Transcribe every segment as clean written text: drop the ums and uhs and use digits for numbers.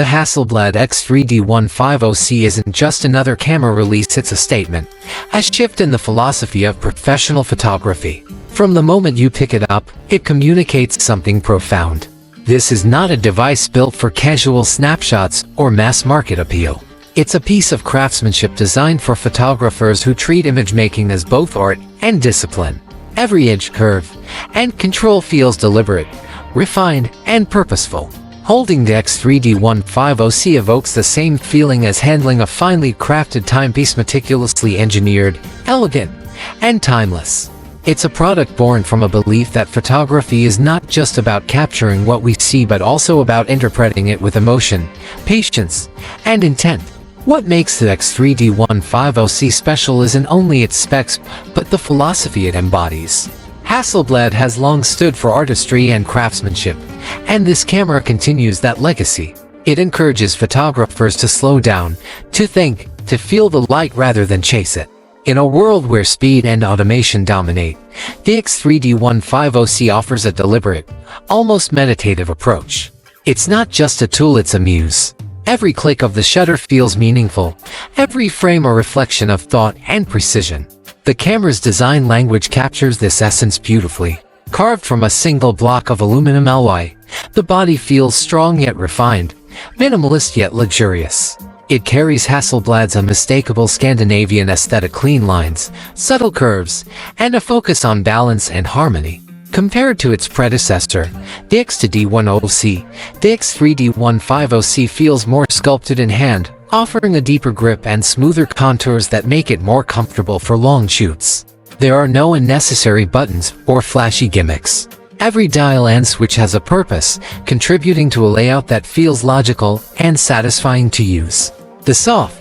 The Hasselblad X3D 150C isn't just another camera release, it's a statement, a shift in the philosophy of professional photography. From the moment you pick it up, it communicates something profound. This is not a device built for casual snapshots or mass-market appeal. It's a piece of craftsmanship designed for photographers who treat image making as both art and discipline. Every edge, curve, and control feels deliberate, refined, and purposeful. Holding the X3D 150C evokes the same feeling as handling a finely crafted timepiece, meticulously engineered, elegant, and timeless. It's a product born from a belief that photography is not just about capturing what we see but also about interpreting it with emotion, patience, and intent. What makes the X3D 150C special isn't only its specs, but the philosophy it embodies. Hasselblad has long stood for artistry and craftsmanship, and this camera continues that legacy. It encourages photographers to slow down, to think, to feel the light rather than chase it. In a world where speed and automation dominate, the X3D 150C offers a deliberate, almost meditative approach. It's not just a tool, it's a muse. Every click of the shutter feels meaningful, every frame a reflection of thought and precision. The camera's design language captures this essence beautifully. Carved from a single block of aluminum alloy, the body feels strong yet refined, minimalist yet luxurious. It carries Hasselblad's unmistakable Scandinavian aesthetic: clean lines, subtle curves, and a focus on balance and harmony. Compared to its predecessor, the X3D 150C, the X3D 150C feels more sculpted in hand, offering a deeper grip and smoother contours that make it more comfortable for long shoots. There are no unnecessary buttons or flashy gimmicks. Every dial and switch has a purpose, contributing to a layout that feels logical and satisfying to use. The soft,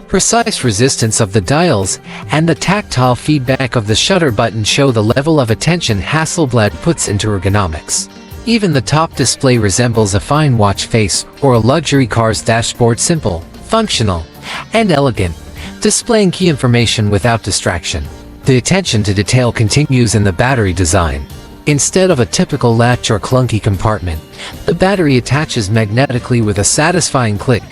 precise resistance of the dials and the tactile feedback of the shutter button show the level of attention Hasselblad puts into ergonomics. Even the top display resembles a fine watch face or a luxury car's dashboard: simple, functional, and elegant, displaying key information without distraction. The attention to detail continues in the battery design. Instead of a typical latch or clunky compartment, the battery attaches magnetically with a satisfying click,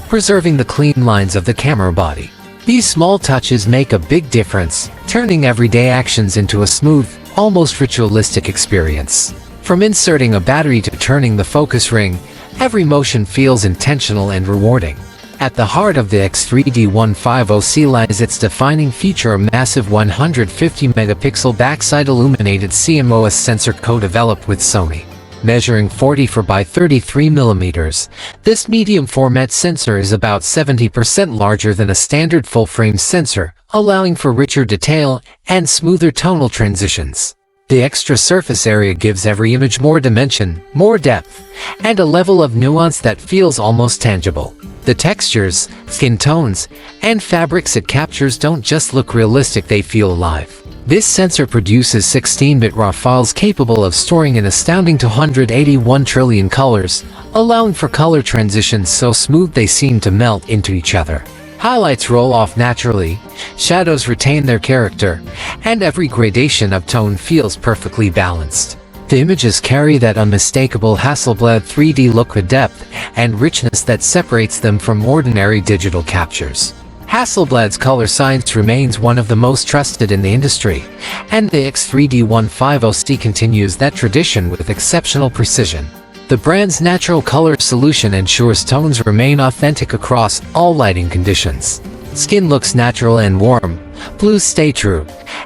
preserving the clean lines of the camera body. These small touches make a big difference, turning everyday actions into a smooth, almost ritualistic experience. From inserting a battery to turning the focus ring, every motion feels intentional and rewarding. At the heart of the X3D 150C lies its defining feature: a massive 150 megapixel backside illuminated CMOS sensor co-developed with Sony. Measuring 44 by 33 millimeters, this medium format sensor is about 70% larger than a standard full-frame sensor, allowing for richer detail and smoother tonal transitions. The extra surface area gives every image more dimension, more depth, and a level of nuance that feels almost tangible. The textures, skin tones, and fabrics it captures don't just look realistic, they feel alive. This sensor produces 16-bit RAW files capable of storing an astounding 281 trillion colors, allowing for color transitions so smooth they seem to melt into each other. Highlights roll off naturally, shadows retain their character, and every gradation of tone feels perfectly balanced. The images carry that unmistakable Hasselblad 3D look with depth and richness that separates them from ordinary digital captures. Hasselblad's color science remains one of the most trusted in the industry, and the X3D 150C continues that tradition with exceptional precision. The brand's natural color solution ensures tones remain authentic across all lighting conditions. Skin looks natural and warm, blues stay true,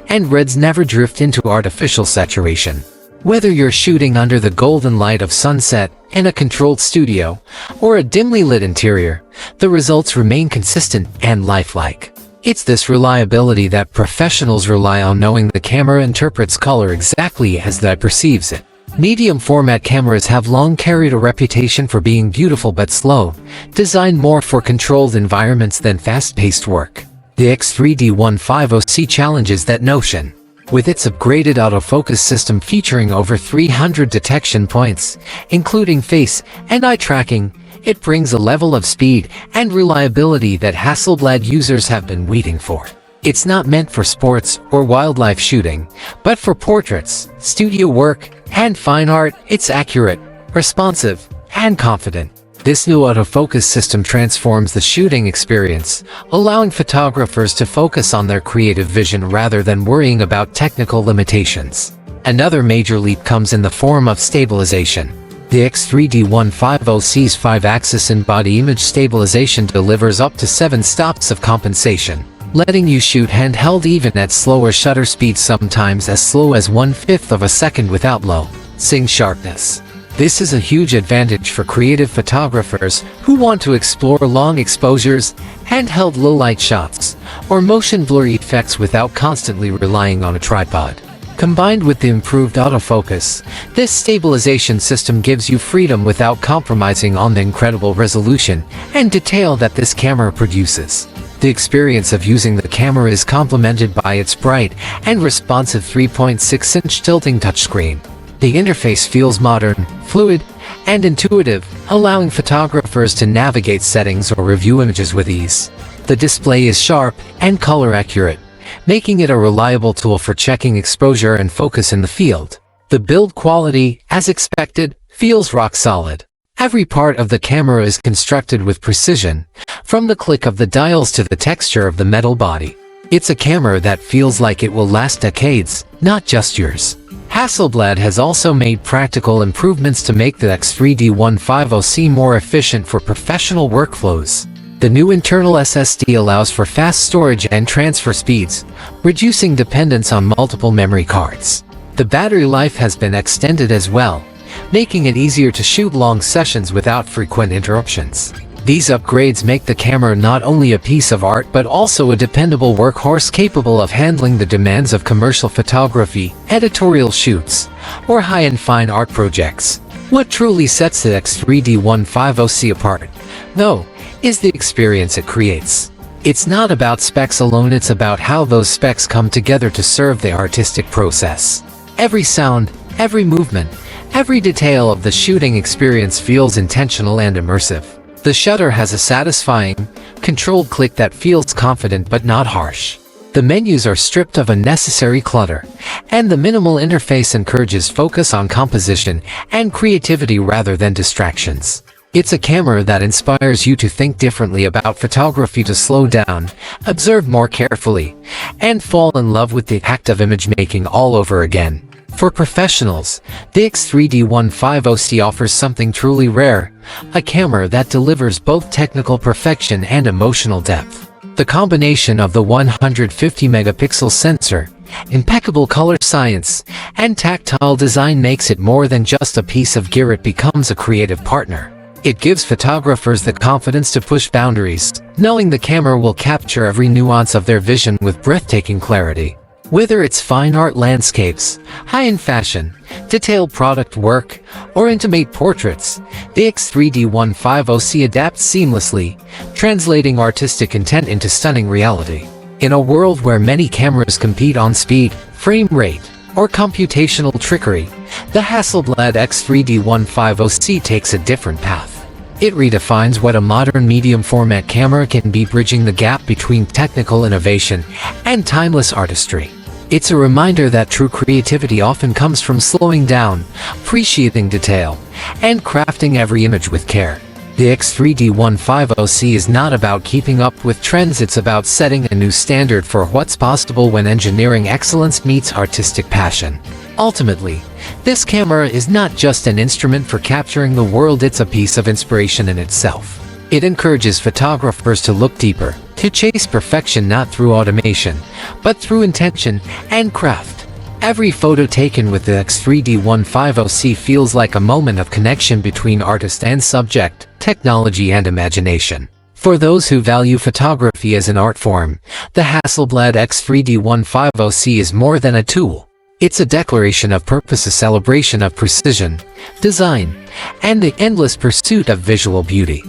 and reds never drift into artificial saturation. Whether you're shooting under the golden light of sunset, in a controlled studio, or a dimly lit interior, the results remain consistent and lifelike. It's this reliability that professionals rely on, knowing the camera interprets color exactly as the eye perceives it. Medium format cameras have long carried a reputation for being beautiful but slow, designed more for controlled environments than fast-paced work. The X3D 150C challenges that notion. With its upgraded autofocus system featuring over 300 detection points, including face and eye tracking, it brings a level of speed and reliability that Hasselblad users have been waiting for. It's not meant for sports or wildlife shooting, but for portraits, studio work, and fine art. It's accurate, responsive, and confident. This new autofocus system transforms the shooting experience, allowing photographers to focus on their creative vision rather than worrying about technical limitations. Another major leap comes in the form of stabilization. The X3D 150C's 5-axis in-body image stabilization delivers up to 7 stops of compensation, letting you shoot handheld even at slower shutter speeds, sometimes as slow as 1/5 of a second without low sync sharpness. This is a huge advantage for creative photographers who want to explore long exposures, handheld low-light shots, or motion blurry effects without constantly relying on a tripod. Combined with the improved autofocus, this stabilization system gives you freedom without compromising on the incredible resolution and detail that this camera produces. The experience of using the camera is complemented by its bright and responsive 3.6-inch tilting touchscreen. The interface feels modern, fluid, and intuitive, allowing photographers to navigate settings or review images with ease. The display is sharp and color accurate, making it a reliable tool for checking exposure and focus in the field. The build quality, as expected, feels rock solid. Every part of the camera is constructed with precision, from the click of the dials to the texture of the metal body. It's a camera that feels like it will last decades, not just years. Hasselblad has also made practical improvements to make the X3D 150C more efficient for professional workflows. The new internal SSD allows for fast storage and transfer speeds, reducing dependence on multiple memory cards. The battery life has been extended as well, making it easier to shoot long sessions without frequent interruptions. These upgrades make the camera not only a piece of art but also a dependable workhorse capable of handling the demands of commercial photography, editorial shoots, or high-end fine art projects. What truly sets the X3D 150C apart, though, is the experience it creates. It's not about specs alone, it's about how those specs come together to serve the artistic process. Every sound, every movement, every detail of the shooting experience feels intentional and immersive. The shutter has a satisfying, controlled click that feels confident but not harsh. The menus are stripped of unnecessary clutter, and the minimal interface encourages focus on composition and creativity rather than distractions. It's a camera that inspires you to think differently about photography, to slow down, observe more carefully, and fall in love with the act of image making all over again. For professionals, the X3D 150C offers something truly rare, a camera that delivers both technical perfection and emotional depth. The combination of the 150-megapixel sensor, impeccable color science, and tactile design makes it more than just a piece of gear. It becomes a creative partner. It gives photographers the confidence to push boundaries, knowing the camera will capture every nuance of their vision with breathtaking clarity. Whether it's fine art landscapes, high-end fashion, detailed product work, or intimate portraits, the X3D 150C adapts seamlessly, translating artistic intent into stunning reality. In a world where many cameras compete on speed, frame rate, or computational trickery, the Hasselblad X3D 150C takes a different path. It redefines what a modern medium-format camera can be, bridging the gap between technical innovation and timeless artistry. It's a reminder that true creativity often comes from slowing down, appreciating detail, and crafting every image with care. The X3D 150C is not about keeping up with trends, it's about setting a new standard for what's possible when engineering excellence meets artistic passion. Ultimately, this camera is not just an instrument for capturing the world, it's a piece of inspiration in itself. It encourages photographers to look deeper, to chase perfection not through automation, but through intention and craft. Every photo taken with the X3D 150C feels like a moment of connection between artist and subject, technology and imagination. For those who value photography as an art form, the Hasselblad X3D 150C is more than a tool. It's a declaration of purpose, a celebration of precision, design, and the endless pursuit of visual beauty.